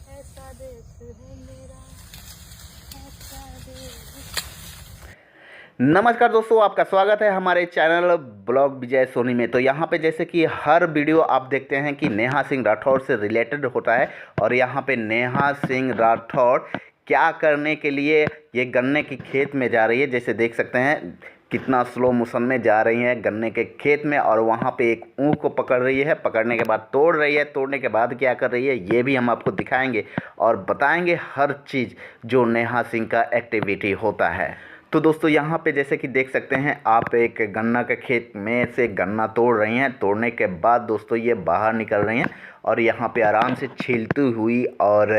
ऐसा देश है मेरा, ऐसा देश। नमस्कार दोस्तों, आपका स्वागत है हमारे चैनल ब्लॉग विजय सोनी में। तो यहाँ पे जैसे कि हर वीडियो आप देखते हैं कि नेहा सिंह राठौर से रिलेटेड होता है और यहाँ पे नेहा सिंह राठौर क्या करने के लिए ये गन्ने की खेत में जा रही है। जैसे देख सकते हैं कितना स्लो मोशन में जा रही है गन्ने के खेत में और वहाँ पे एक ऊख को पकड़ रही है, पकड़ने के बाद तोड़ रही है, तोड़ने के बाद क्या कर रही है ये भी हम आपको दिखाएंगे और बताएंगे हर चीज़ जो नेहा सिंह का एक्टिविटी होता है। तो दोस्तों यहाँ पे जैसे कि देख सकते हैं आप एक गन्ना के खेत में से गन्ना तोड़ रही हैं। तोड़ने के बाद दोस्तों ये बाहर निकल रही हैं और यहाँ पे आराम से छीलती हुई और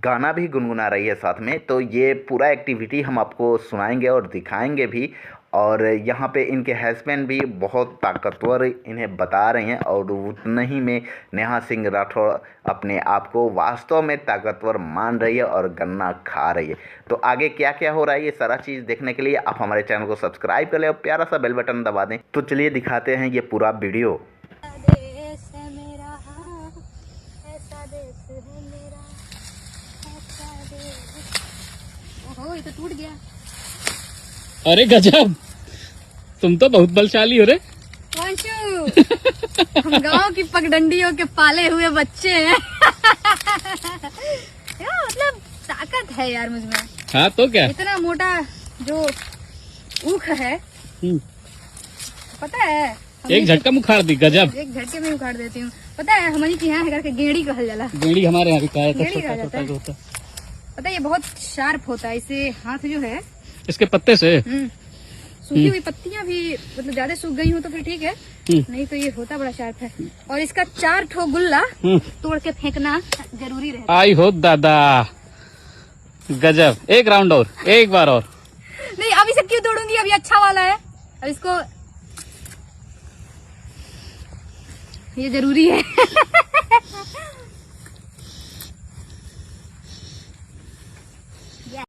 गाना भी गुनगुना रही है साथ में। तो ये पूरा एक्टिविटी हम आपको सुनाएंगे और दिखाएंगे भी। और यहाँ पे इनके हस्बैंड भी बहुत ताकतवर इन्हें बता रहे हैं और उतने ही में नेहा सिंह राठौर अपने आप को वास्तव में ताकतवर मान रही है और गन्ना खा रही है। तो आगे क्या क्या हो रहा है ये सारा चीज़ देखने के लिए आप हमारे चैनल को सब्सक्राइब कर लें और प्यारा सा बेल बटन दबा दें। तो चलिए दिखाते हैं ये पूरा वीडियो। देश है मेरा, ऐसा देश है मेरा, ऐसा देश। ओहो, ये तो टूट गया। अरे गजब, तुम तो बहुत बलशाली हो रे। वंशु, हम गांव की पगडंडियों के पाले हुए बच्चे हैं। यार मतलब ताकत है यार मुझ में। हाँ तो क्या। इतना मोटा जो ऊख है, पता है एक झटका में उखाड़ दी। गजब, एक झटके में उखाड़ देती हूँ। पता है हमारी के यहाँ करके गेड़ी कहल जाला। गेड़ी हमारे यहाँ भी कहा गेड़ी कहा जाता है। पता है ये बहुत शार्प होता है। इसे हाथ जो है इसके पत्ते से सूखी हुई पत्तियां भी मतलब ज्यादा सूख गई हो तो फिर ठीक है, नहीं तो ये होता बड़ा शार्प है। और इसका 4 ठो गुल्ला तोड़ के फेंकना जरूरी रहता है। आई हो दादा, गजब। एक राउंड और, एक बार और। नहीं अभी से क्यों तोड़ूंगी, अभी अच्छा वाला है। अब इसको ये जरूरी है।